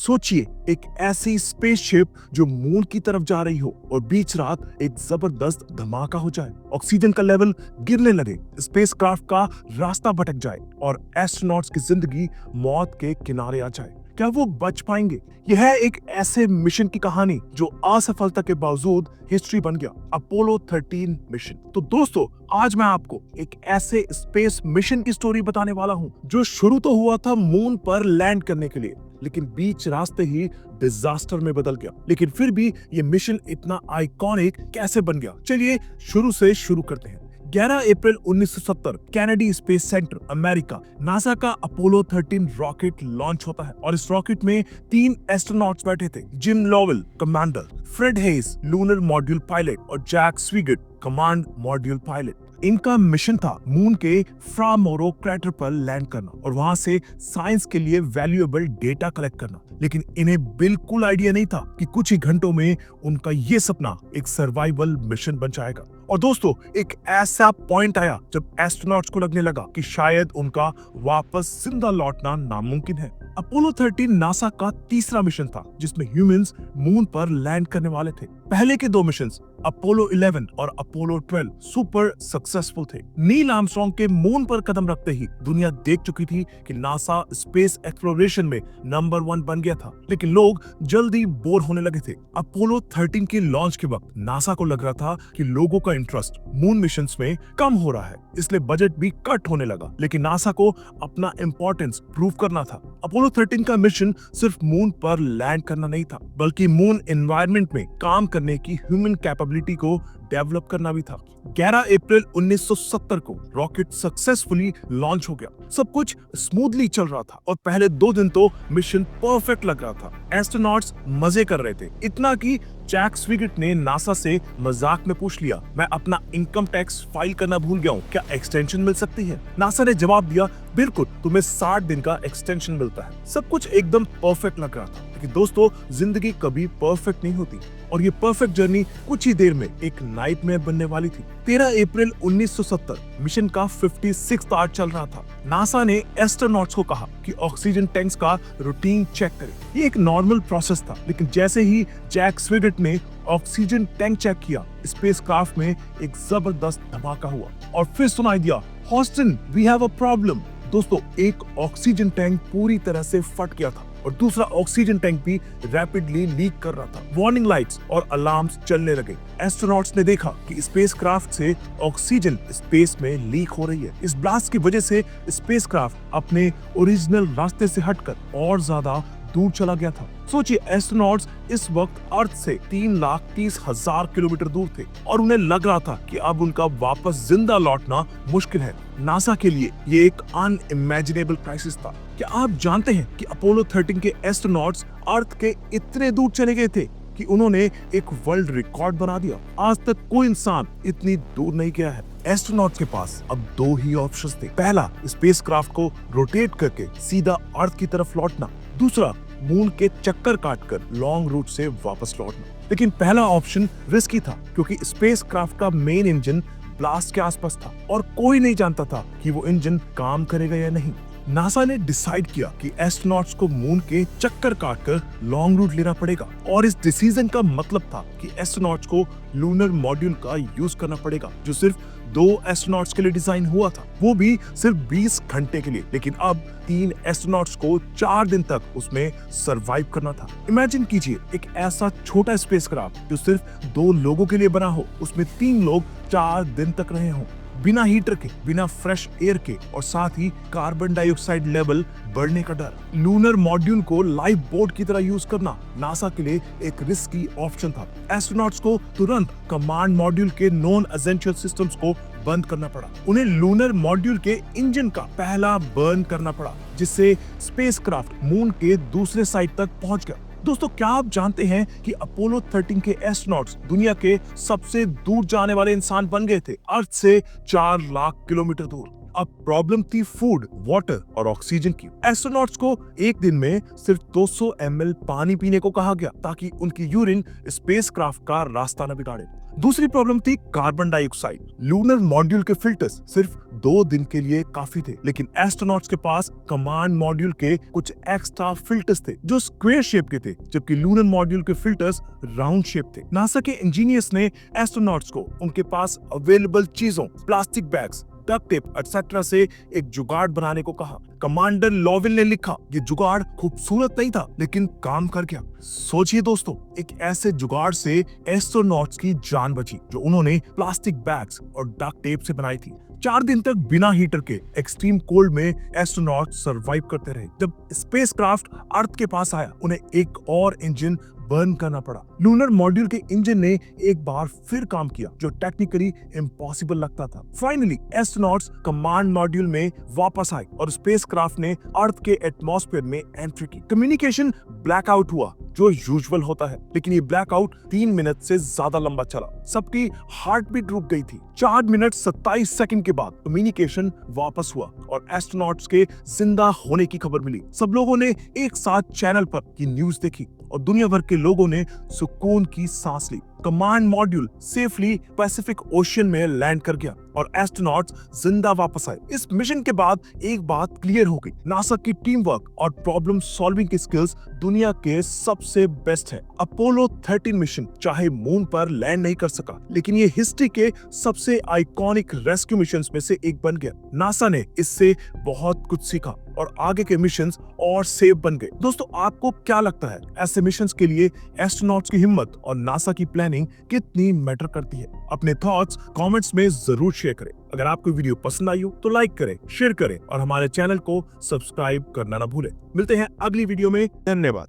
सोचिए, एक ऐसी स्पेसशिप जो मून की तरफ जा रही हो और बीच रात एक जबरदस्त धमाका हो जाए, ऑक्सीजन का लेवल गिरने लगे, स्पेसक्राफ्ट का रास्ता भटक जाए और एस्ट्रोनॉट्स की जिंदगी मौत के किनारे आ जाए। क्या वो बच पाएंगे? यह है एक ऐसे मिशन की कहानी जो असफलता के बावजूद हिस्ट्री बन गया, अपोलो 13 मिशन। तो दोस्तों, आज मैं आपको एक ऐसे स्पेस मिशन की स्टोरी बताने वाला हूं जो शुरू तो हुआ था मून पर लैंड करने के लिए, लेकिन बीच रास्ते ही डिजास्टर में बदल गया। लेकिन फिर भी ये मिशन इतना आइकॉनिक कैसे बन गया? चलिए शुरू से शुरू करते हैं। 11 अप्रैल 1970 Kennedy space centre, America, NASA का अपोलो 13 रॉकेट लॉन्च होता है और इस रॉकेट में 3 एस्ट्रोनॉट्स बैठे थे। Jim Lovell commander, Fred Haise lunar module pilot और Jack Swigert command module pilot. इनका मिशन था मून के फ्रा मोरो क्रेटर पर लैंड करना और वहां से साइंस के लिए वैल्यूएबल डेटा कलेक्ट करना। लेकिन इन्हें बिल्कुल आइडिया नहीं था कि कुछ ही घंटों में उनका ये सपना एक सर्वाइवल मिशन बन जाएगा। और दोस्तों, एक ऐसा पॉइंट आया जब एस्ट्रोनॉट्स को लगने लगा कि शायद उनका वापस जिंदा लौटना नामुमकिन है। अपोलो 13 नासा का तीसरा मिशन था जिसमें ह्यूमंस मून पर लैंड करने वाले थे। पहले के 2 मिशंस अपोलो 11 और अपोलो 12 सुपर सक्सेसफुल थे। नील आर्मस्ट्रांग के मून पर कदम रखते ही दुनिया देख चुकी थी कि नासा स्पेस एक्सप्लोरेशन में नंबर 1 बन गया था, लेकिन लोग जल्दी बोर होने लगे थे। अपोलो 13 के लॉन्च के वक्त नासा को लग रहा था कि लोगों का इंटरेस्ट मून मिशंस में कम हो रहा है, इसलिए बजट भी कट होने लगा। लेकिन नासा को अपना इंपॉर्टेंस प्रूव करना था। अपोलो 13 का मिशन सिर्फ मून पर लैंड करना नहीं था, बल्कि मून एनवायरनमेंट में काम करने की ह्यूमन कैपेबिलिटी को डेवलप करना भी था। 11 अप्रैल 1970 को रॉकेट सक्सेसफुली लॉन्च हो गया। सब कुछ स्मूथली चल रहा था और पहले 2 दिन तो मिशन परफेक्ट लग रहा था। एस्ट्रोनॉट्स मजे कर रहे थे, इतना कि जैक स्विगेट ने नासा से मजाक में पूछ लिया, मैं अपना इनकम टैक्स फाइल करना भूल गया हूँ, क्या एक्सटेंशन मिल सकती है? नासा ने जवाब दिया, बिल्कुल, तुम्हें 60 दिन का एक्सटेंशन मिलता है। सब कुछ एकदम परफेक्ट लग रहा था, लेकिन दोस्तों, जिंदगी कभी परफेक्ट नहीं होती और ये परफेक्ट जर्नी कुछ ही देर में एक नाइटमेयर बनने वाली थी। 13 अप्रैल 1970 मिशन का 56वां आवर चल रहा था। नासा ने एस्ट्रोनॉट्स को कहा कि ऑक्सीजन टैंक्स का रूटीन चेक करें। ये एक नॉर्मल प्रोसेस था, लेकिन जैसे ही जैक स्विगेट ने ऑक्सीजन टैंक चेक किया, स्पेसक्राफ्ट में एक जबरदस्त धमाका हुआ और फिर सुनाई दिया, Houston, we have a problem. दोस्तों, एक ऑक्सीजन टैंक पूरी तरह से फट गया था और दूसरा ऑक्सीजन टैंक भी रैपिडली लीक कर रहा था। वार्निंग लाइट्स और अलार्म्स चलने लगे। एस्ट्रोनॉट्स ने देखा कि स्पेसक्राफ्ट से ऑक्सीजन स्पेस में लीक हो रही है। इस ब्लास्ट की वजह से स्पेसक्राफ्ट अपने ओरिजिनल रास्ते से हटकर और ज्यादा दूर चला गया था। सोचिए, एस्ट्रोनॉट्स इस वक्त अर्थ से 3,30,000 किलोमीटर दूर थे और उन्हें लग रहा था कि अब उनका वापस जिंदा लौटना मुश्किल है। नासा के लिए ये एक अनइमेजिनेबल क्राइसिस था। क्या आप जानते हैं कि अपोलो 13 के एस्ट्रोनॉट्स अर्थ के इतने दूर चले गए थे कि उन्होंने एक वर्ल्ड रिकॉर्ड बना दिया। आज तक कोई इंसान इतनी दूर नहीं गया है। एस्ट्रोनॉट्स के पास अब 2 ही ऑप्शंस थे। पहला, स्पेसक्राफ्ट को रोटेट करके सीधा अर्थ की तरफ लौटना। दूसरा, मून के चक्कर काटकर लॉन्ग रूट से वापस लौटना। लेकिन पहला ऑप्शन रिस्की था क्योंकि स्पेसक्राफ्ट का मेन इंजन ब्लास्ट के आसपास था और कोई नहीं जानता था कि वो इंजन काम करेगा या नहीं। नासा ने डिसाइड किया कि एस्ट्रोनॉट्स को मून के चक्कर काटकर लॉन्ग रूट लेना पड़ेगा और इस डिसीजन का मतलब था कि एस्ट्रोनॉट्स को लूनर मॉड्यूल का यूज करना पड़ेगा जो सिर्फ 2 एस्ट्रोनॉट्स के लिए डिजाइन हुआ था, वो भी सिर्फ 20 घंटे के लिए। लेकिन अब 3 एस्ट्रोनॉट्स को 4 दिन तक उसमें सरवाइव करना था। इमेजिन कीजिए, एक ऐसा छोटा स्पेसक्राफ्ट जो सिर्फ 2 लोगों के लिए बना हो, उसमें 3 लोग 4 दिन तक रहे हों, बिना हीटर के, बिना फ्रेश एयर के और साथ ही कार्बन डाइऑक्साइड लेवल बढ़ने का डर। लूनर मॉड्यूल को लाइफ बोट की तरह यूज करना नासा के लिए एक रिस्की ऑप्शन था। एस्ट्रोनॉट्स को तुरंत कमांड मॉड्यूल के नॉन एसेंशियल सिस्टम्स को बंद करना पड़ा। उन्हें लूनर मॉड्यूल के इंजन का पहला बर्न करना पड़ा, जिससे स्पेसक्राफ्ट मून के दूसरे साइड तक पहुंच गया। दोस्तों, क्या आप जानते हैं कि अपोलो 13 के एस्ट्रोनॉट्स दुनिया के सबसे दूर जाने वाले इंसान बन गए थे, अर्थ से 4 लाख किलोमीटर दूर। अब प्रॉब्लम थी फूड, वाटर और ऑक्सीजन की। एस्ट्रोनॉट्स को एक दिन में सिर्फ 200 ml पानी पीने को कहा गया ताकि उनकी यूरिन स्पेसक्राफ्ट का रास्ता न बिगाड़े। दूसरी प्रॉब्लम थी कार्बन डाइऑक्साइड। लूनर मॉड्यूल के फिल्टर्स सिर्फ 2 दिन के लिए काफी थे, लेकिन एस्ट्रोनॉट्स के पास कमांड मॉड्यूल के कुछ एक्स्ट्रा फिल्टर्स थे जो स्क्वायर शेप के थे, जबकि लूनर मॉड्यूल के फिल्टर्स राउंड शेप थे। नासा के इंजीनियर्स ने एस्ट्रोनॉट्स को उनके पास अवेलेबल चीजों, plastic bags, duct tape etcetera से एक जुगाड़ बनाने को कहा। कमांडर लॉवेल ने लिखा, ये जुगाड़ खूबसूरत नहीं था लेकिन काम कर गया। सोचिए दोस्तों, एक ऐसे जुगाड़ से एस्ट्रोनॉट्स की जान बची जो उन्होंने प्लास्टिक बैग्स और डक्ट टेप से बनाई थी। 4 दिन तक बिना हीटर के एक्सट्रीम कोल्ड में एस्ट्रोनॉट सरवाइव करते रहे। जब स्पेसक्राफ्ट अर्थ के पास आया, उन्हें एक और इंजन बर्न करना पड़ा। लूनर मॉड्यूल के इंजन ने एक बार फिर काम किया, जो टेक्निकली इम्पॉसिबल लगता था। फाइनली एस्ट्रोनॉट्स कमांड मॉड्यूल में वापस आए और स्पेसक्राफ्ट ने अर्थ के एटमॉस्फेयर में एंट्री की। कम्युनिकेशन ब्लैकआउट हुआ, जो यूजुअल होता है, लेकिन ये ब्लैकआउट 3 मिनट से ज्यादा लंबा चला। सबकी हार्ट बीट रुक गई थी। 4 मिनट 27 सेकंड के बाद कम्युनिकेशन वापस हुआ और एस्ट्रोनॉट्स के जिंदा होने की खबर मिली। सब लोगों ने एक साथ चैनल पर ये न्यूज देखी और दुनिया भर के लोगों ने सुकून की सांस ली। Command module safely Pacific Ocean में लैंड कर गया और एस्ट्रोनॉट्स जिंदा वापस आए। इस मिशन के बाद एक बात क्लियर हो गई, नासा की टीम वर्क और प्रॉब्लम सॉल्विंग की स्किल्स दुनिया के सबसे बेस्ट है। अपोलो 13 मिशन चाहे मून पर लैंड नहीं कर सका, लेकिन ये हिस्ट्री के सबसे आइकॉनिक रेस्क्यू मिशंस में से एक बन गया। नासा ने इससे बहुत कुछ सीखा और आगे के मिशंस और सेफ बन गए। दोस्तों, आपको क्या लगता है, ऐसे मिशंस के लिए एस्ट्रोनॉट्स की हिम्मत और नासा की प्लानिंग कितनी मैटर करती है? अपने थॉट्स कमेंट्स में जरूर शेयर करें। अगर आपको वीडियो पसंद आई हो तो लाइक करें, शेयर करें और हमारे चैनल को सब्सक्राइब करना ना भूलें। मिलते हैं अगली वीडियो में। धन्यवाद।